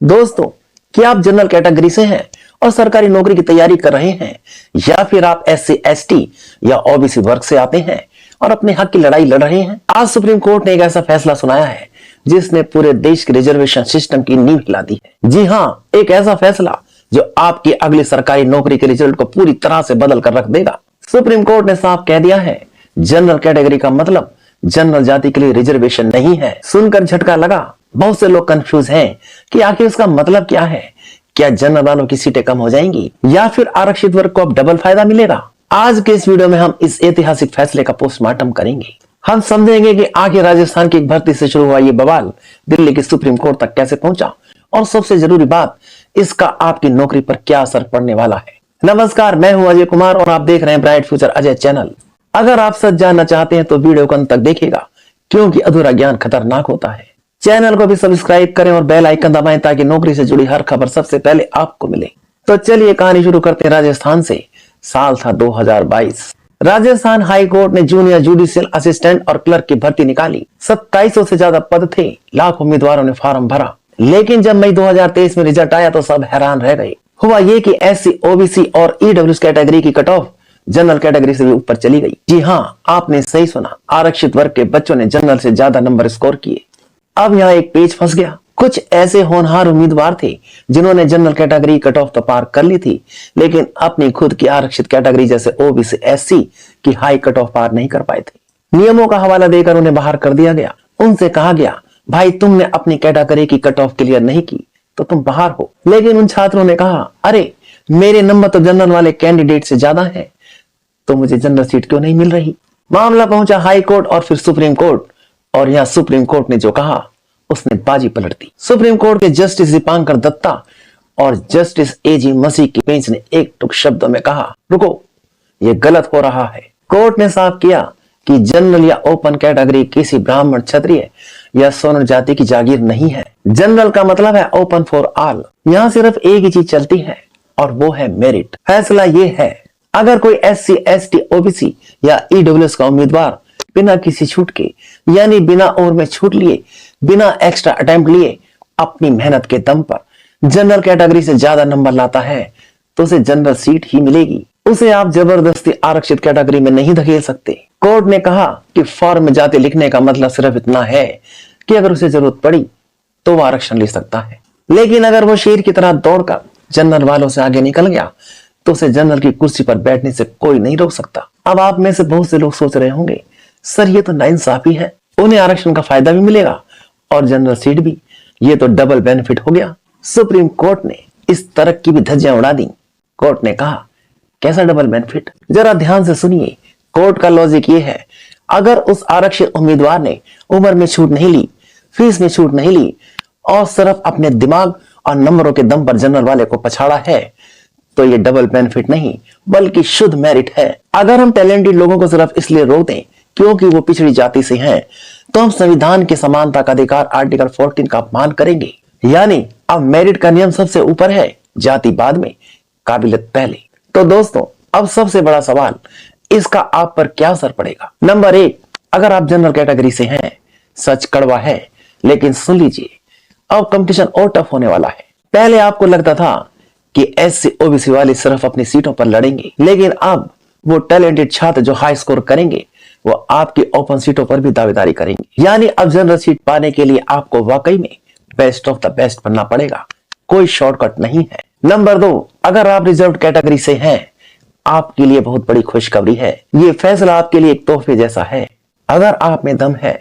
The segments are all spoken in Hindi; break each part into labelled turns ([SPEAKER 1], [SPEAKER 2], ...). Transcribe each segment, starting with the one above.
[SPEAKER 1] दोस्तों, क्या आप जनरल कैटेगरी से हैं और सरकारी नौकरी की तैयारी कर रहे हैं, या फिर आप SC ST या OBC वर्ग से आते हैं और अपने हक की लड़ाई लड़ रहे हैं? आज सुप्रीम कोर्ट ने एक ऐसा फैसला सुनाया है जिसने पूरे देश के रिजर्वेशन सिस्टम की नींव हिला दी है। जी हाँ, एक ऐसा फैसला जो आपकी अगली सरकारी नौकरी के रिजल्ट को पूरी तरह से बदल कर रख देगा। सुप्रीम कोर्ट ने साफ कह दिया है, जनरल कैटेगरी का मतलब जनरल जाति के लिए रिजर्वेशन नहीं है। सुनकर झटका लगा। बहुत से लोग कंफ्यूज हैं कि आखिर इसका मतलब क्या है। क्या जनरल वालों की सीटें कम हो जाएंगी या फिर आरक्षित वर्ग को अब डबल फायदा मिलेगा? आज के इस वीडियो में हम इस ऐतिहासिक फैसले का पोस्टमार्टम करेंगे। हम समझेंगे कि आखिर राजस्थान की एक भर्ती से शुरू हुआ ये बवाल दिल्ली के सुप्रीम कोर्ट तक कैसे पहुंचा, और सबसे जरूरी बात, इसका आपकी नौकरी पर क्या असर पड़ने वाला है। नमस्कार, मैं हूं अजय कुमार और आप देख रहे हैं ब्राइट फ्यूचर अजय चैनल। अगर आप सच जानना चाहते हैं तो वीडियो को अंत तक देखिएगा, क्योंकि अधूरा ज्ञान खतरनाक होता है। चैनल को भी सब्सक्राइब करें और बेल आइकन दबाएं ताकि नौकरी से जुड़ी हर खबर सबसे पहले आपको मिले। तो चलिए कहानी शुरू करते हैं राजस्थान से। साल था 2022। राजस्थान हाई कोर्ट ने जूनियर जुडिशियल असिस्टेंट और क्लर्क की भर्ती निकाली। 2700 से ज्यादा पद थे। लाखों उम्मीदवारों ने फॉर्म भरा, लेकिन जब मई 2023 में रिजल्ट आया तो सब हैरान रह गए। हुआ ये कि SC OBC और EWS कैटेगरी की कट ऑफ जनरल कैटेगरी से भी ऊपर चली गई। जी हाँ, आपने सही सुना, आरक्षित वर्ग के बच्चों ने जनरल से ज्यादा नंबर स्कोर किए। अब यहाँ एक पेच फंस गया। कुछ ऐसे होनहार उम्मीदवार थे जिन्होंने जनरल कैटेगरी कट ऑफ तो पार कर ली थी, लेकिन अपनी खुद की आरक्षित कैटेगरी जैसे OBC SC की हाई कट ऑफ पार नहीं कर पाए थे। नियमों का हवाला देकर उन्हें बाहर कर दिया गया। उनसे कहा गया, भाई तुमने अपनी कैटेगरी की कट ऑफ क्लियर नहीं की तो तुम बाहर हो। लेकिन उन छात्रों ने कहा, अरे मेरे नंबर तो जनरल वाले कैंडिडेट से ज्यादा है, तो मुझे जनरल सीट क्यों नहीं मिल रही? मामला पहुंचा हाई कोर्ट और फिर सुप्रीम कोर्ट, और यहाँ सुप्रीम कोर्ट ने जो कहा उसने बाजी पलट दी। सुप्रीम कोर्ट के जस्टिस दीपांकर दत्ता और जस्टिस AG मसीह की बेंच ने एक टुक शब्दों में कहा, रुको, ये गलत हो रहा है। कोर्ट ने साफ किया कि जनरल या ओपन कैटेगरी किसी ब्राह्मण, क्षत्रिय या सोनर जाति की जागीर नहीं है। जनरल का मतलब है ओपन फॉर ऑल। यहाँ सिर्फ एक ही चीज चलती है और वो है मेरिट। फैसला ये है, अगर कोई SC ST OBC या EWS का उम्मीदवार बिना किसी छूट के, यानी बिना ओवर में छूट लिए, बिना एक्स्ट्रा अटेम्प्ट लिए, अपनी मेहनत के दम पर जनरल कैटेगरी से ज्यादा नंबर लाता है तो उसे जनरल सीट ही मिलेगी। उसे आप जबरदस्ती आरक्षित कैटेगरी में नहीं धकेल सकते। कोर्ट ने कहा कि फॉर्म में जाति लिखने का मतलब सिर्फ इतना है कि अगर उसे जरूरत पड़ी तो वो आरक्षण ले सकता है, लेकिन अगर वो शेर की तरह दौड़कर जनरल वालों से आगे निकल गया तो उसे जनरल की कुर्सी पर बैठने से कोई नहीं रोक सकता। अब आप में से बहुत से लोग सोच रहे होंगे, सर ये तो नाइंसाफी है, उन्हें आरक्षण का फायदा भी मिलेगा और जनरल सीट भी, ये तो डबल बेनिफिट हो गया। सुप्रीम कोर्ट ने इस तरह की भी धज्जियां उड़ा दी। कोर्ट ने कहा, कैसा डबल बेनिफिट? जरा ध्यान से सुनिए। कोर्ट का लॉजिक ये है, अगर उस आरक्षित उम्मीदवार ने उम्र में छूट नहीं ली, फीस में छूट नहीं ली और सिर्फ अपने दिमाग और नंबरों के दम पर जनरल वाले को पछाड़ा है, तो ये डबल बेनिफिट नहीं बल्कि शुद्ध मेरिट है। अगर हम टैलेंटेड लोगों को सिर्फ इसलिए रोक दें क्योंकि वो पिछड़ी जाति से हैं, तो हम संविधान के समानता का अधिकार आर्टिकल 14 का अपमान करेंगे। यानी अब मेरिट का नियम सबसे ऊपर है, जाति बाद में, काबिलियत पहले। तो दोस्तों, अब सबसे बड़ा सवाल, इसका आप पर क्या असर पड़ेगा? नंबर 1, अगर आप जनरल कैटेगरी से हैं, सच कड़वा है, लेकिन सुन लीजिए, अब कंपटीशन और टफ होने वाला है। पहले आपको लगता था कि SC OBC वाले सिर्फ अपनी सीटों पर लड़ेंगे, लेकिन अब वो टैलेंटेड छात्र जो हाई स्कोर करेंगे वो आपकी ओपन सीटों पर भी दावेदारी करेंगे। यानी अब जनरल सीट पाने के लिए आपको वाकई में बेस्ट ऑफ द बेस्ट बनना पड़ेगा, कोई शॉर्टकट नहीं है। नंबर 2, अगर आप रिजर्व कैटेगरी से हैं, आपके लिए बहुत बड़ी खुशखबरी है। ये फैसला आपके लिए एक तोहफे जैसा है। अगर आप में दम है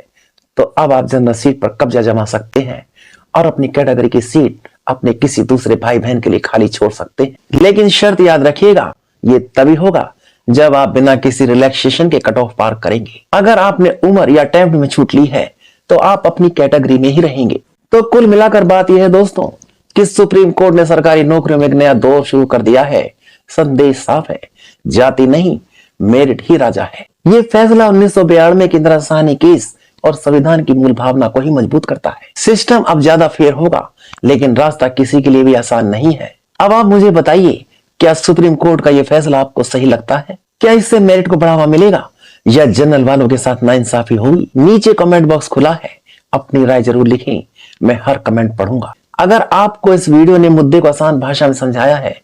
[SPEAKER 1] तो अब आप जनरल सीट पर कब्जा जमा सकते हैं और अपनी कैटेगरी की सीट अपने किसी दूसरे भाई बहन के लिए खाली छोड़ सकते हैं। लेकिन शर्त याद रखिएगा, ये तभी होगा जब आप बिना किसी रिलैक्सेशन के कट ऑफ पार करेंगे। अगर आपने उम्र या अटेम्प्ट में छूट ली है तो आप अपनी कैटेगरी में ही रहेंगे। तो कुल मिलाकर बात यह है दोस्तों कि सुप्रीम कोर्ट ने सरकारी नौकरियों में एक नया दौर शुरू कर दिया है। संदेश साफ है, जाति नहीं, मेरिट ही राजा है। ये फैसला 1992 के इंदिरा साहनी केस और संविधान की मूल भावना को ही मजबूत करता है। सिस्टम अब ज्यादा फेयर होगा, लेकिन रास्ता किसी के लिए भी आसान नहीं है। अब आप मुझे बताइए, क्या सुप्रीम कोर्ट का यह फैसला आपको सही लगता है? क्या इससे मेरिट को बढ़ावा मिलेगा या जनरल वालों के साथ नाइंसाफी होगी? नीचे कमेंट बॉक्स खुला है, अपनी राय जरूर लिखें, मैं हर कमेंट पढ़ूंगा। अगर आपको इस वीडियो ने मुद्दे को आसान भाषा में समझाया है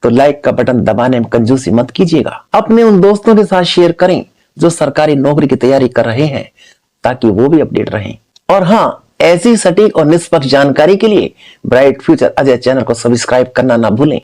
[SPEAKER 1] तो लाइक का बटन दबाने में कंजूसी मत कीजिएगा। अपने उन दोस्तों के साथ शेयर करें जो सरकारी नौकरी की तैयारी कर रहे हैं, ताकि वो भी अपडेट रहें। और हाँ, ऐसी सटीक और निष्पक्ष जानकारी के लिए ब्राइट फ्यूचर अजय चैनल को सब्सक्राइब करना ना भूलें।